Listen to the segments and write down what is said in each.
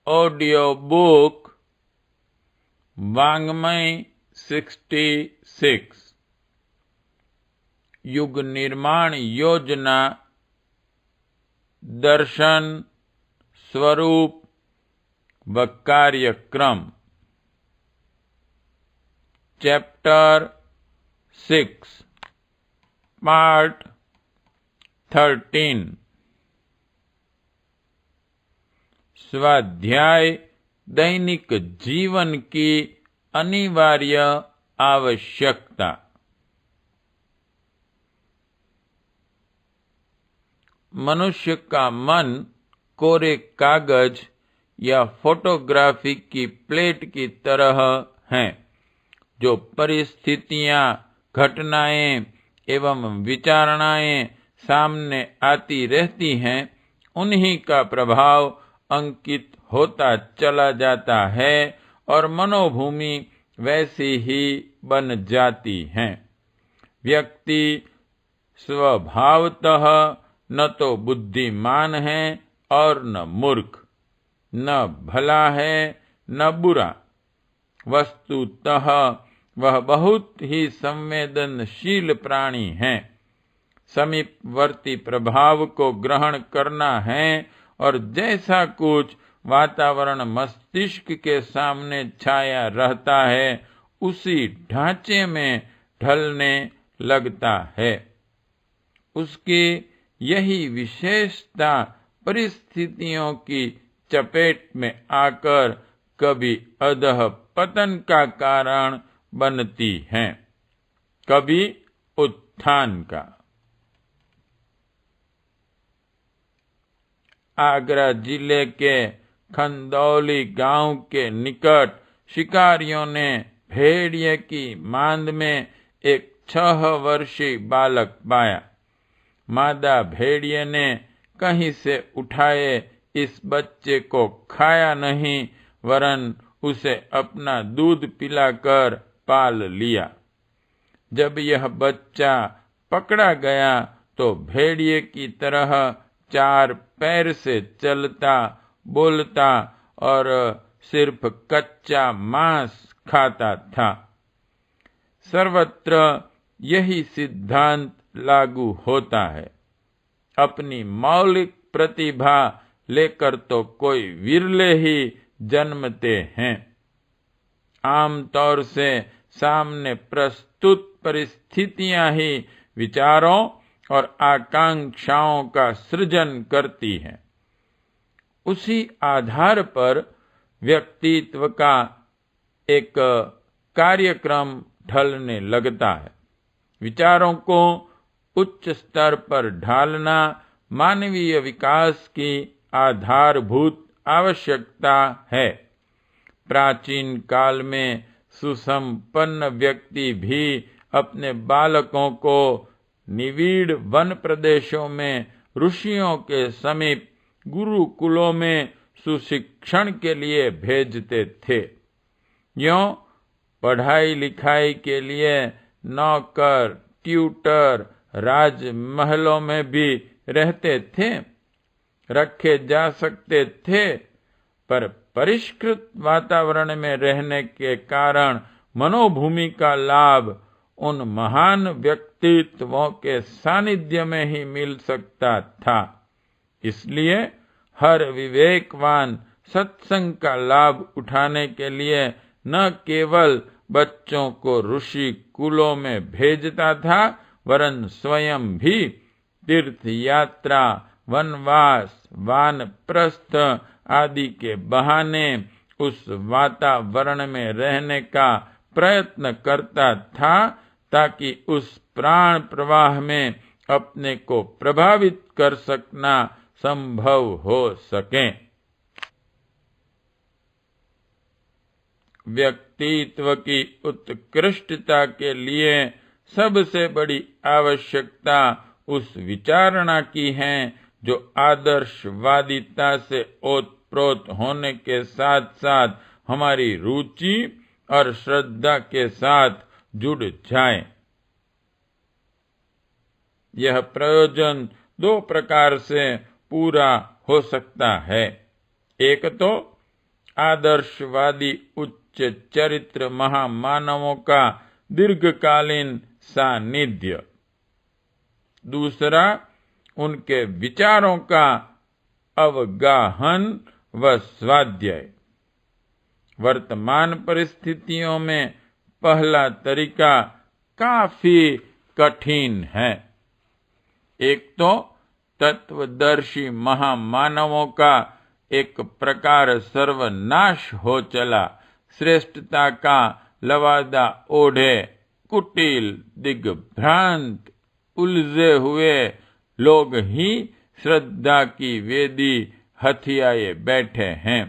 Audio book वाङ्मय 66 युग निर्माण योजना दर्शन स्वरूप व कार्यक्रम चैप्टर 6 पार्ट 13 स्वाध्याय दैनिक जीवन की अनिवार्य आवश्यकता। मनुष्य का मन कोरे कागज या फोटोग्राफी की प्लेट की तरह है, जो परिस्थितियां, घटनाएं एवं विचारणाएं सामने आती रहती हैं, उन्हीं का प्रभाव अंकित होता चला जाता है और मनोभूमि वैसी ही बन जाती है। व्यक्ति स्वभावतः न तो बुद्धिमान है और न मूर्ख, न भला है न बुरा। वस्तुतः वह बहुत ही संवेदनशील प्राणी है। समीपवर्ती प्रभाव को ग्रहण करना है और जैसा कुछ वातावरण मस्तिष्क के सामने छाया रहता है, उसी ढांचे में ढलने लगता है। उसकी यही विशेषता परिस्थितियों की चपेट में आकर कभी अधः पतन का कारण बनती है, कभी उत्थान का। आगरा जिले के खंदौली गांव के निकट शिकारियों ने भेड़िए की मांद में एक 6 वर्षीय बालक पाया। मादा भेड़िए ने कहीं से उठाए इस बच्चे को खाया नहीं, वरन उसे अपना दूध पिलाकर पाल लिया। जब यह बच्चा पकड़ा गया तो भेड़िए की तरह 4 पैर से चलता, बोलता और सिर्फ कच्चा मांस खाता था। सर्वत्र यही सिद्धांत लागू होता है। अपनी मौलिक प्रतिभा लेकर तो कोई विरले ही जन्मते हैं। आमतौर से सामने प्रस्तुत परिस्थितियां ही विचारों और आकांक्षाओं का सृजन करती हैं। उसी आधार पर व्यक्तित्व का एक कार्यक्रम ढलने लगता है। विचारों को उच्च स्तर पर ढालना मानवीय विकास की आधारभूत आवश्यकता है। प्राचीन काल में सुसंपन्न व्यक्ति भी अपने बालकों को निविड़ वन प्रदेशों में ऋषियों के समीप गुरुकुलों में सुशिक्षण के लिए भेजते थे। यों पढ़ाई लिखाई के लिए नौकर, ट्यूटर राजमहलों में भी रहते थे, रखे जा सकते थे, पर परिष्कृत वातावरण में रहने के कारण मनोभूमि का लाभ उन महान व्यक्तित्वों के सानिध्य में ही मिल सकता था। इसलिए हर विवेकवान सत्संग का लाभ उठाने के लिए न केवल बच्चों को ऋषि कुलों में भेजता था, वरन स्वयं भी तीर्थ यात्रा, वनवास, वानप्रस्थ आदि के बहाने उस वातावरण में रहने का प्रयत्न करता था, ताकि उस प्राण प्रवाह में अपने को प्रभावित कर सकना संभव हो सके। व्यक्तित्व की उत्कृष्टता के लिए सबसे बड़ी आवश्यकता उस विचारणा की है जो आदर्शवादिता से ओतप्रोत होने के साथ साथ हमारी रुचि और श्रद्धा के साथ जुड़ जाए। यह प्रयोजन 2 प्रकार से पूरा हो सकता है। एक तो आदर्शवादी उच्च चरित्र महामानवों का दीर्घकालीन सानिध्य। दूसरा, उनके विचारों का अवगाहन व स्वाध्याय। वर्तमान परिस्थितियों में पहला तरीका काफी कठिन है। एक तो तत्वदर्शी महामानवों का एक प्रकार सर्वनाश हो चला, श्रेष्ठता का लवादा ओढ़े कुटिल दिग्भ्रांत उलझे हुए लोग ही श्रद्धा की वेदी हथियाए बैठे हैं।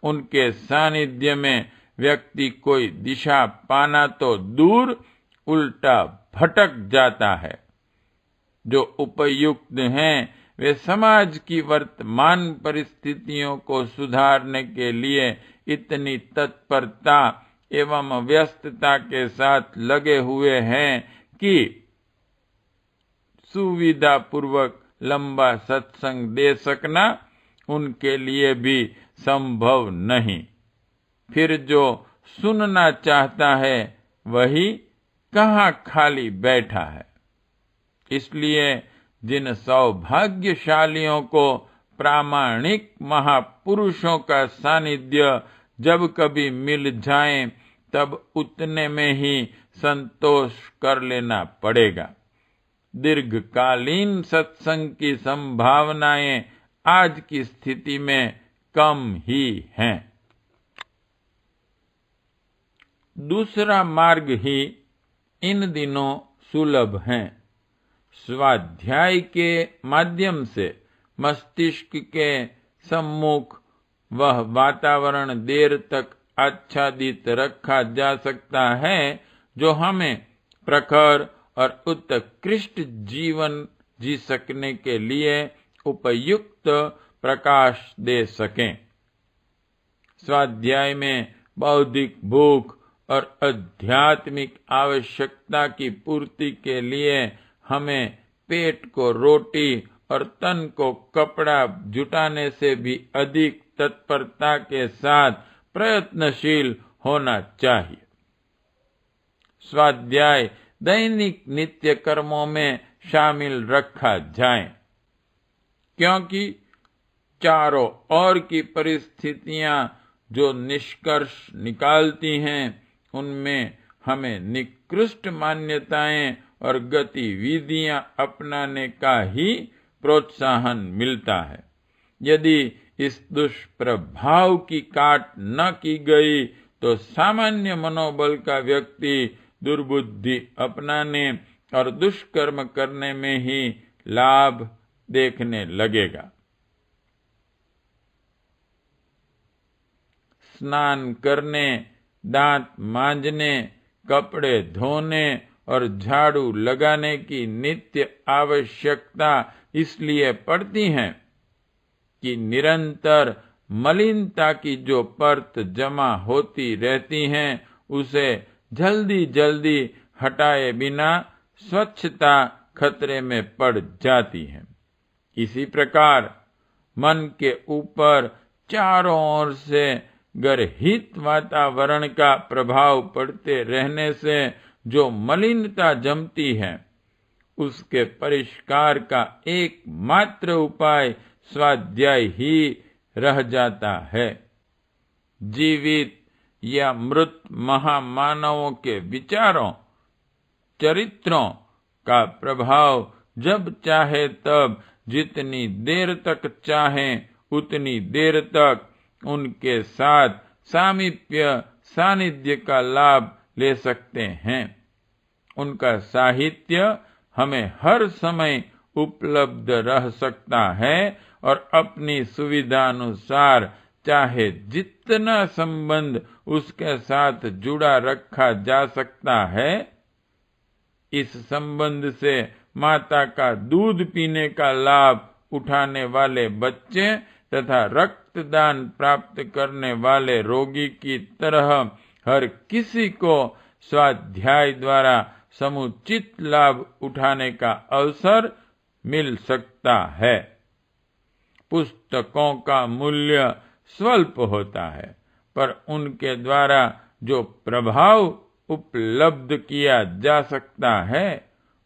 उनके सानिध्य में व्यक्ति कोई दिशा पाना तो दूर, उल्टा भटक जाता है। जो उपयुक्त हैं वे समाज की वर्तमान परिस्थितियों को सुधारने के लिए इतनी तत्परता एवं व्यस्तता के साथ लगे हुए हैं कि सुविधा पूर्वक लंबा सत्संग दे सकना उनके लिए भी संभव नहीं। फिर जो सुनना चाहता है वही कहाँ खाली बैठा है। इसलिए जिन सौभाग्यशालियों को प्रामाणिक महापुरुषों का सानिध्य जब कभी मिल जाए तब उतने में ही संतोष कर लेना पड़ेगा। दीर्घकालीन सत्संग की संभावनाएं आज की स्थिति में कम ही हैं। दूसरा मार्ग ही इन दिनों सुलभ है। स्वाध्याय के माध्यम से मस्तिष्क के सम्मुख वह वातावरण देर तक आच्छादित रखा जा सकता है जो हमें प्रखर और उत्कृष्ट जीवन जी सकने के लिए उपयुक्त प्रकाश दे सकें। स्वाध्याय में बौद्धिक भूख और आध्यात्मिक आवश्यकता की पूर्ति के लिए हमें पेट को रोटी और तन को कपड़ा जुटाने से भी अधिक तत्परता के साथ प्रयत्नशील होना चाहिए। स्वाध्याय दैनिक नित्य कर्मों में शामिल रखा जाए, क्योंकि चारों ओर की परिस्थितियां जो निष्कर्ष निकालती हैं उनमें हमें निकृष्ट मान्यताएं और गतिविधियां अपनाने का ही प्रोत्साहन मिलता है। यदि इस दुष्प्रभाव की काट न की गई तो सामान्य मनोबल का व्यक्ति दुर्बुद्धि अपनाने और दुष्कर्म करने में ही लाभ देखने लगेगा। स्नान करने, दांत मांजने, कपड़े धोने और झाड़ू लगाने की नित्य आवश्यकता इसलिए पड़ती है कि निरंतर मलिनता की जो परत जमा होती रहती है उसे जल्दी जल्दी हटाए बिना स्वच्छता खतरे में पड़ जाती है। इसी प्रकार मन के ऊपर चारों ओर से गर्हित वातावरण का प्रभाव पड़ते रहने से जो मलिनता जमती है उसके परिष्कार का एकमात्र उपाय स्वाध्याय ही रह जाता है। जीवित या मृत महामानवों के विचारों, चरित्रों का प्रभाव जब चाहे तब जितनी देर तक चाहे उतनी देर तक उनके साथ सामीप्य सानिध्य का लाभ ले सकते हैं। उनका साहित्य हमें हर समय उपलब्ध रह सकता है और अपनी सुविधानुसार चाहे जितना संबंध उसके साथ जुड़ा रखा जा सकता है। इस संबंध से माता का दूध पीने का लाभ उठाने वाले बच्चे तथा रक्तदान प्राप्त करने वाले रोगी की तरह हर किसी को स्वाध्याय द्वारा समुचित लाभ उठाने का अवसर मिल सकता है। पुस्तकों का मूल्य स्वल्प होता है, पर उनके द्वारा जो प्रभाव उपलब्ध किया जा सकता है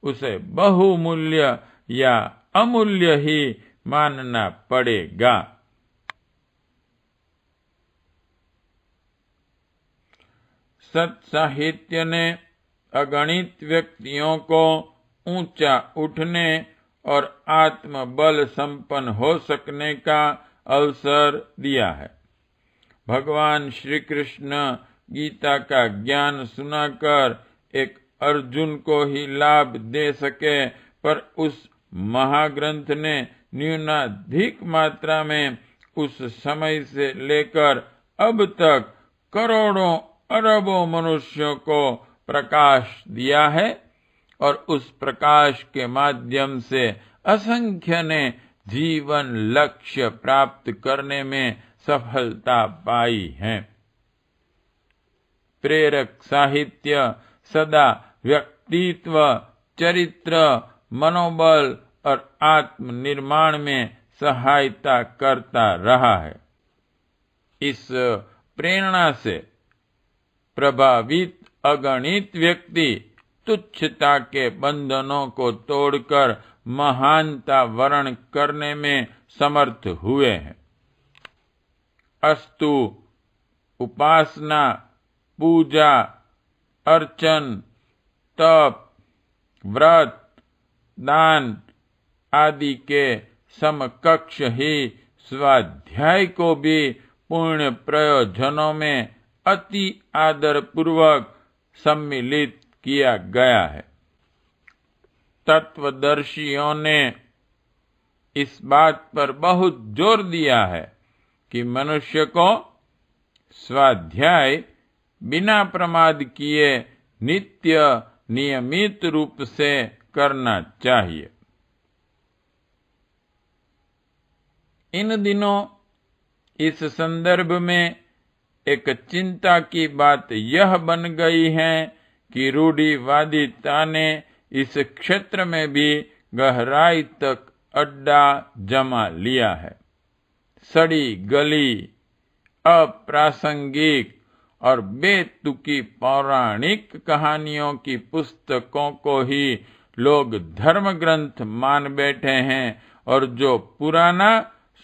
उसे बहुमूल्य या अमूल्य ही मानना पड़ेगा। सत्साहित्य ने अगणित व्यक्तियों को ऊंचा उठने और आत्मबल संपन्न हो सकने का अवसर दिया है। भगवान श्री कृष्ण गीता का ज्ञान सुनाकर एक अर्जुन को ही लाभ दे सके, पर उस महाग्रंथ ने न्यूनाधिक मात्रा में उस समय से लेकर अब तक करोड़ों अरबों मनुष्यों को प्रकाश दिया है, और उस प्रकाश के माध्यम से असंख्य ने जीवन लक्ष्य प्राप्त करने में सफलता पाई है। प्रेरक साहित्य सदा व्यक्तित्व, चरित्र, मनोबल और आत्मनिर्माण में सहायता करता रहा है। इस प्रेरणा से प्रभावित अगणित व्यक्ति तुच्छता के बंधनों को तोड़कर महानता वर्ण करने में समर्थ हुए हैं। अस्तु उपासना, पूजा, अर्चन, तप, व्रत, दान आदि के समकक्ष ही स्वाध्याय को भी पूर्ण प्रयोजनों में अति आदर पूर्वक सम्मिलित किया गया है। तत्वदर्शियों ने इस बात पर बहुत जोर दिया है कि मनुष्य को स्वाध्याय बिना प्रमाद किए नित्य नियमित रूप से करना चाहिए। इन दिनों इस संदर्भ में एक चिंता की बात यह बन गई है कि रूढ़िवादिता ने इस क्षेत्र में भी गहराई तक अड्डा जमा लिया है। सड़ी गली, अप्रासंगिक और बेतुकी पौराणिक कहानियों की पुस्तकों को ही लोग धर्म ग्रंथ मान बैठे हैं, और जो पुराना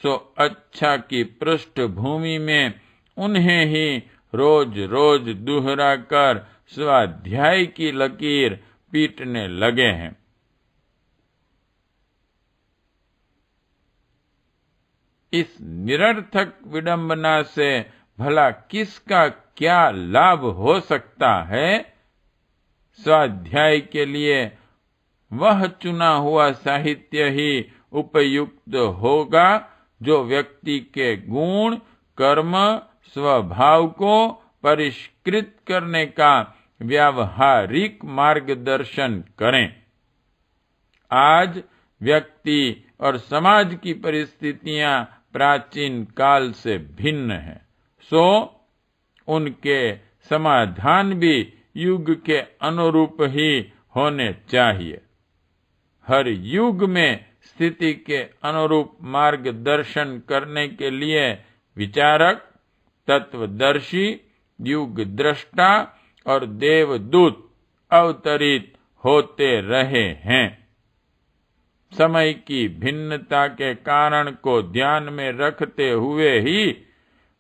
सो अच्छा की पृष्ठभूमि में उन्हें ही रोज रोज दोहरा कर स्वाध्याय की लकीर पीटने लगे हैं। इस निरर्थक विडंबना से भला किसका क्या लाभ हो सकता है? स्वाध्याय के लिए वह चुना हुआ साहित्य ही उपयुक्त होगा जो व्यक्ति के गुण, कर्म, स्वभाव को परिष्कृत करने का व्यावहारिक मार्गदर्शन करें। आज व्यक्ति और समाज की परिस्थितियां प्राचीन काल से भिन्न हैं, सो उनके समाधान भी युग के अनुरूप ही होने चाहिए। हर युग में स्थिति के अनुरूप मार्गदर्शन करने के लिए विचारक, तत्वदर्शी, युग दृष्टा और देवदूत अवतरित होते रहे हैं। समय की भिन्नता के कारण को ध्यान में रखते हुए ही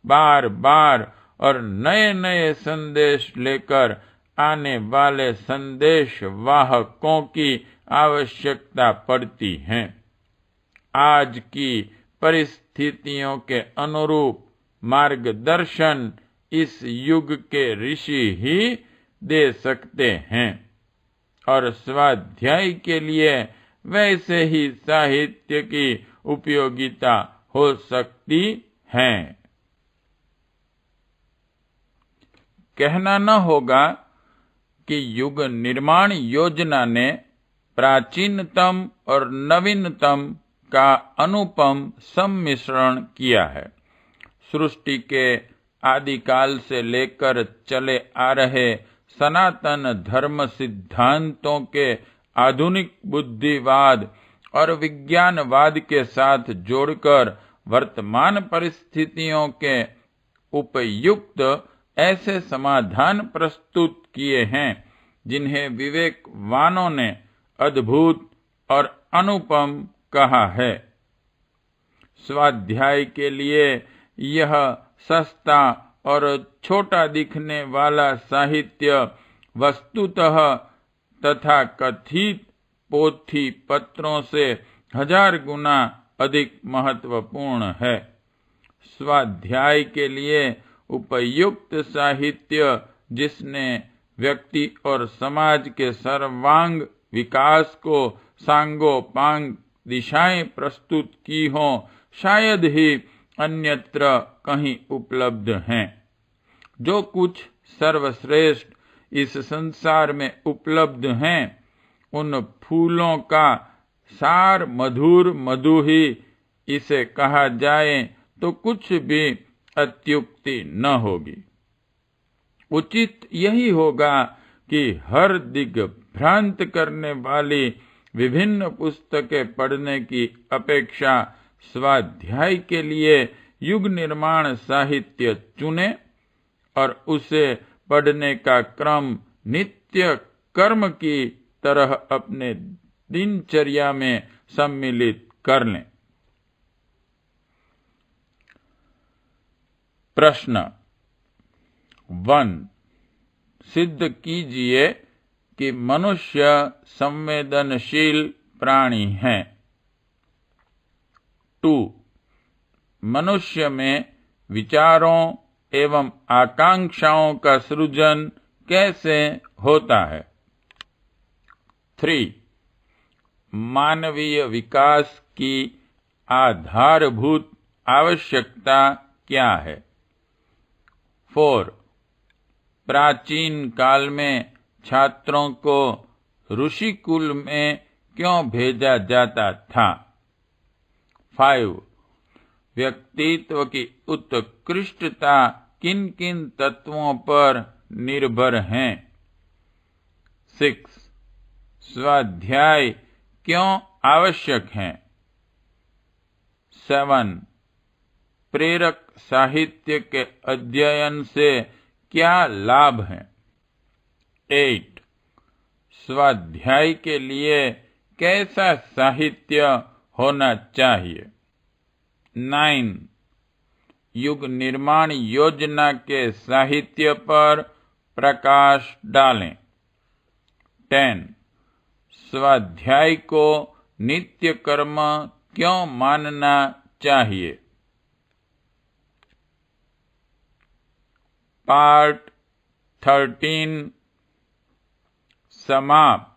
बार बार और नए नए संदेश लेकर आने वाले संदेश वाहकों की आवश्यकता पड़ती है। आज की परिस्थितियों के अनुरूप मार्गदर्शन इस युग के ऋषि ही दे सकते हैं, और स्वाध्याय के लिए वैसे ही साहित्य की उपयोगिता हो सकती है। कहना न होगा कि युग निर्माण योजना ने प्राचीनतम और नवीनतम का अनुपम सम्मिश्रण किया है। सृष्टि के आदिकाल से लेकर चले आ रहे सनातन धर्म सिद्धांतों के आधुनिक बुद्धिवाद और विज्ञानवाद के साथ जोड़कर वर्तमान परिस्थितियों के उपयुक्त ऐसे समाधान प्रस्तुत किए हैं जिन्हें विवेकवानों ने अद्भुत और अनुपम कहा है। स्वाध्याय के लिए यह सस्ता और छोटा दिखने वाला साहित्य वस्तुतः तथा कथित पोथी पत्रों से 1000 गुना अधिक महत्वपूर्ण है। स्वाध्याय के लिए उपयुक्त साहित्य जिसने व्यक्ति और समाज के सर्वांग विकास को सांगोपांग दिशाएं प्रस्तुत की हों, शायद ही अन्यत्र कहीं उपलब्ध हैं। जो कुछ सर्वश्रेष्ठ इस संसार में उपलब्ध हैं, उन फूलों का सार मधुर मधु ही इसे कहा जाए तो कुछ भी अत्युक्ति न होगी। उचित यही होगा कि हर दिग्भ्रांत करने वाली विभिन्न पुस्तकें पढ़ने की अपेक्षा स्वाध्याय के लिए युग निर्माण साहित्य चुने और उसे पढ़ने का क्रम नित्य कर्म की तरह अपने दिनचर्या में सम्मिलित कर लें। प्रश्न 1, सिद्ध कीजिए कि मनुष्य संवेदनशील प्राणी है। 2, मनुष्य में विचारों एवं आकांक्षाओं का सृजन कैसे होता है। 3, मानवीय विकास की आधारभूत आवश्यकता क्या है। 4, प्राचीन काल में छात्रों को ऋषिकुल में क्यों भेजा जाता था। 5, व्यक्तित्व की उत्कृष्टता किन किन तत्वों पर निर्भर है। 6, स्वाध्याय क्यों आवश्यक है। 7, प्रेरक साहित्य के अध्ययन से क्या लाभ है। 8, स्वाध्याय के लिए कैसा साहित्य होना चाहिए। 9, युग निर्माण योजना के साहित्य पर प्रकाश डालें। 10, स्वाध्याय को नित्य कर्म क्यों मानना चाहिए। पार्ट 13 समाप्त।